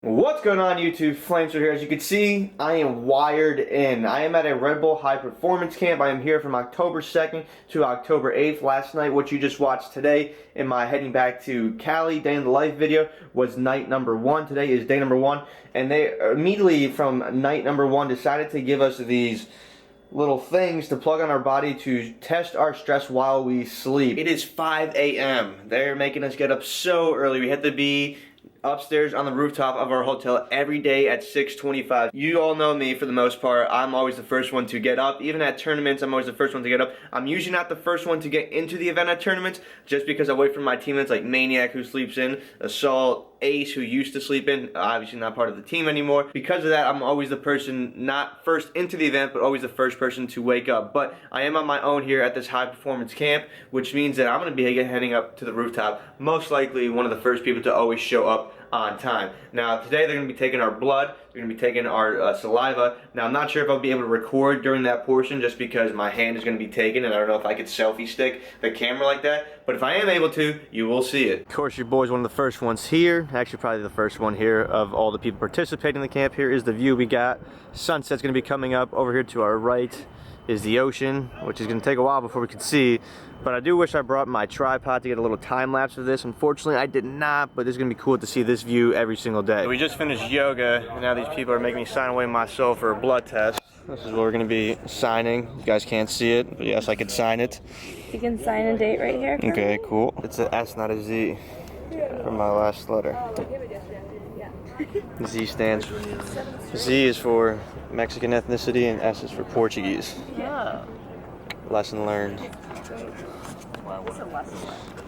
What's going on YouTube? Flamesword here. As you can see, I am wired in. I am at a Red Bull high performance camp. I am here from October 2nd to October 8th. Last night, what you just watched today in my heading back to Cali day in the life video was night number 1. Today is day number 1. And they immediately from night number 1 decided to give us these little things to plug on our body to test our stress while we sleep. It is 5 a.m. They're making us get up so early. We had to be upstairs on the rooftop of our hotel every day at 6:25. You all know me for the most part. I'm always the first one to get up. Even at tournaments, I'm always the first one to get up. I'm usually not the first one to get into the event at tournaments just because I wait for my teammates like Maniac who sleeps in, Assault, Ace who used to sleep in, obviously not part of the team anymore. Because of that, I'm always the person not first into the event but always the first person to wake up. But I am on my own here at this high performance camp, which means that I'm going to be heading up to the rooftop, most likely one of the first people to always show up on time. Now today they're going to be taking our blood, they're going to be taking our saliva. Now I'm not sure if I'll be able to record during that portion just because my hand is going to be taken and I don't know if I could selfie stick the camera like that, but if I am able to, you will see it. Of course your boy's one of the first ones here, actually probably the first one here of all the people participating in the camp. Here is the view we got. Sunset's going to be coming up. Over here to our right is the ocean, which is going to take a while before we can see. But I do wish I brought my tripod to get a little time lapse of this. Unfortunately, I did not, but it's going to be cool to see this view every single day. We just finished yoga, and now these people are making me sign away my soul for a blood test. This is what we're going to be signing. You guys can't see it, but yes, I could sign it. You can sign a date right here. Okay, cool. It's an S, not a Z for my last letter. Z stands for, Z is for Mexican ethnicity, and S is for Portuguese. Yeah. Lesson learned.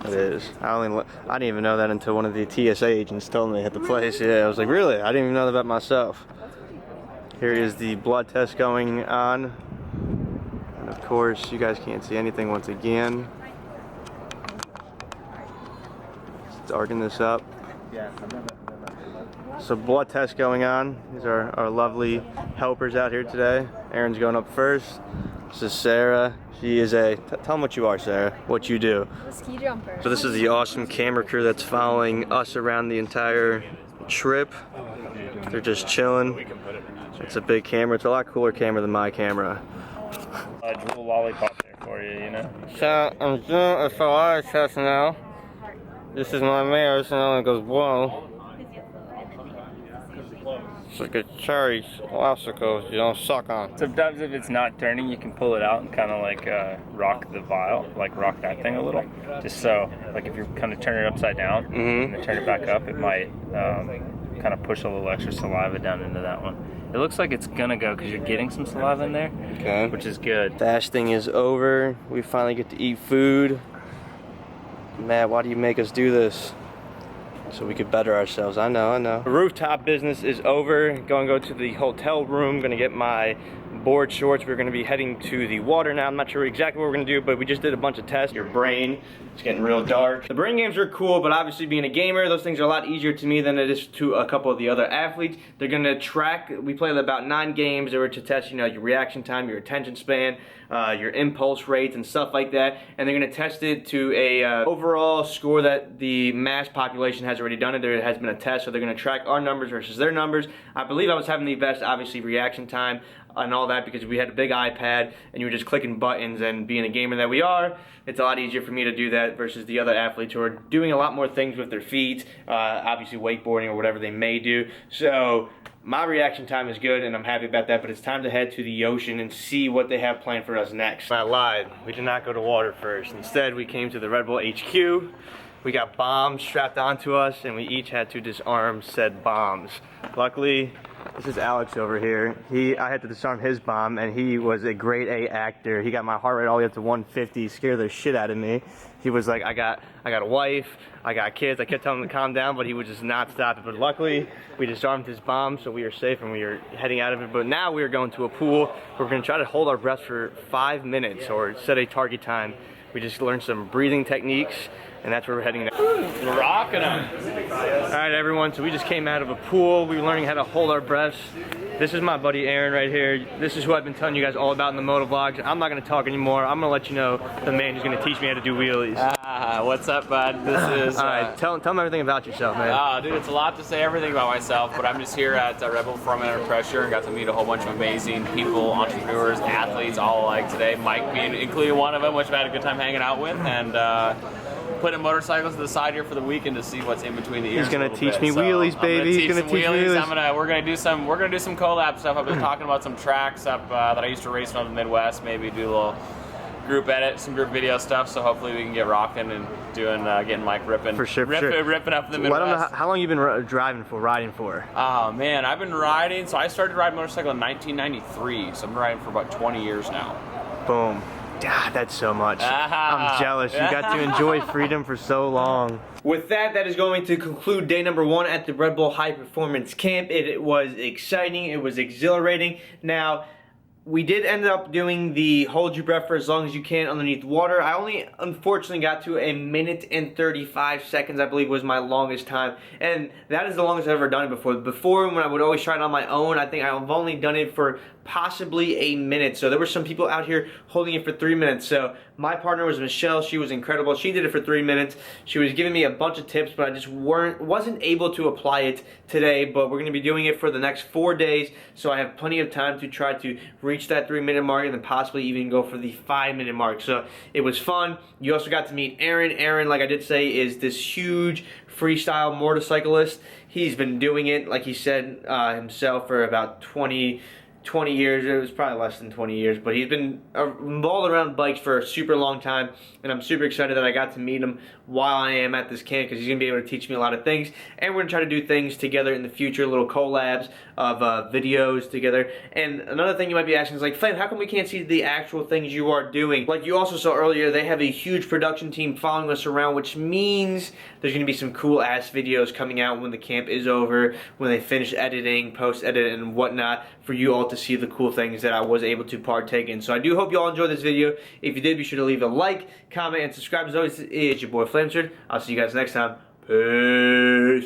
It is. I didn't even know that until one of the TSA agents told me at the place. Yeah, I was like, really? I didn't even know that about myself. Here is the blood test going on. And of course, you guys can't see anything once again. Let's darken this up. So blood test going on. These are our lovely helpers out here today. Aaron's going up first. This is Sarah. She is a, tell them what you are, Sarah, what you do. A ski jumper. So this is the awesome camera crew that's following us around the entire trip. They're just chilling. It's a big camera. It's a lot cooler camera than my camera. Drool lollipop there for you, you know? So I'm doing a saliva test now. This is my mirror, so it goes blue. It's like a cherry popsicle you don't suck on. Sometimes if it's not turning, you can pull it out and kind of like rock the vial, like rock that thing a little. Just so, like if you're kind of turning it upside down and then turn it back up, it might kind of push a little extra saliva down into that one. It looks like it's gonna go because you're getting some saliva in there, Okay. which is good. Fasting is over. We finally get to eat food. Matt, why do you make us do this? So we could better ourselves. I know. The rooftop business is over. Go to the hotel room. Gonna get my board shorts. We're gonna be heading to the water now. I'm not sure exactly what we're gonna do, but we just did a bunch of tests. Your brain, it's getting real dark. The brain games are cool, but obviously being a gamer, those things are a lot easier to me than it is to a couple of the other athletes. They're gonna track, we played about 9 games. They were to test, your reaction time, your attention span, your impulse rates and stuff like that. And they're gonna test it to a overall score that the mass population has already done it. There has been a test, so they're gonna track our numbers versus their numbers. I believe I was having the best, obviously, reaction time and all that because we had a big iPad and you were just clicking buttons, and being a gamer that we are, it's a lot easier for me to do that versus the other athletes who are doing a lot more things with their feet, obviously wakeboarding or whatever they may do. So my reaction time is good and I'm happy about that, but it's time to head to the ocean and see what they have planned for us next. I lied, we did not go to water first. Instead, we came to the Red Bull HQ. We got bombs strapped onto us and we each had to disarm said bombs. Luckily, this is Alex over here. I had to disarm his bomb and he was a grade A actor. He got my heart rate all the way up to 150, scared the shit out of me. He was like, I got a wife, I got kids. I kept telling him to calm down, but he would just not stop it. But luckily, we disarmed his bomb, so we are safe and we are heading out of it. But now we are going to a pool. We're gonna try to hold our breath for 5 minutes or set a target time. We just learned some breathing techniques. and that's where we're heading now. We're rocking them. Alright everyone, so we just came out of a pool. We were learning how to hold our breaths. This is my buddy Aaron right here. This is who I've been telling you guys all about in the moto vlogs. I'm not gonna talk anymore. I'm gonna let you know the man who's gonna teach me how to do wheelies. What's up, bud? This is... Alright, tell them everything about yourself, man. Dude, it's a lot to say everything about myself, but I'm just here at Rebel Performing Under Pressure and got to meet a whole bunch of amazing people, entrepreneurs, athletes, all alike today. Mike being including one of them, which I've had a good time hanging out with, and putting motorcycles to the side here for the weekend to see what's in between the ears. He's gonna teach me wheelies, baby. He's gonna teach me wheelies. We're gonna do some collab stuff. I've been talking about some tracks up that I used to race on the Midwest. Maybe do a little group edit, some group video stuff. So hopefully we can get rocking and doing getting Mike ripping for sure, ripping up in the Midwest. Let him know how long you been riding for. Oh man, I've been riding. So I started riding motorcycle in 1993. So I've been riding for about 20 years now. Boom. God, that's so much. I'm jealous. You got to enjoy freedom for so long. With that, that is going to conclude day number 1 at the Red Bull High Performance Camp. It was exciting. It was exhilarating. Now, we did end up doing the hold your breath for as long as you can underneath water. I only unfortunately got to 1 minute and 35 seconds, I believe was my longest time. And that is the longest I've ever done it before. Before, when I would always try it on my own, I think I've only done it for possibly 1 minute. So there were some people out here holding it for 3 minutes. So my partner was Michelle. She was incredible. She did it for 3 minutes. She was giving me a bunch of tips, but I just wasn't able to apply it today. But we're going to be doing it for the next 4 days. So I have plenty of time to try to reach that 3-minute mark and then possibly even go for the 5-minute mark. So it was fun. You also got to meet Aaron. Aaron, like I did say, is this huge freestyle motorcyclist. He's been doing it, like he said himself, for about 20 years. It was probably less than 20 years, but he's been involved around bikes for a super long time, and I'm super excited that I got to meet him while I am at this camp, because he's going to be able to teach me a lot of things, and we're going to try to do things together in the future, little collabs of videos together. And another thing you might be asking is like, Flame, how come we can't see the actual things you are doing? Like you also saw earlier, they have a huge production team following us around, which means there's going to be some cool ass videos coming out when the camp is over, when they finish editing, post-edit, and whatnot, for you all to see the cool things that I was able to partake in. So I do hope you all enjoyed this video. If you did, be sure to leave a like, comment, and subscribe. As always, it's your boy Flamesword. I'll see you guys next time. Peace.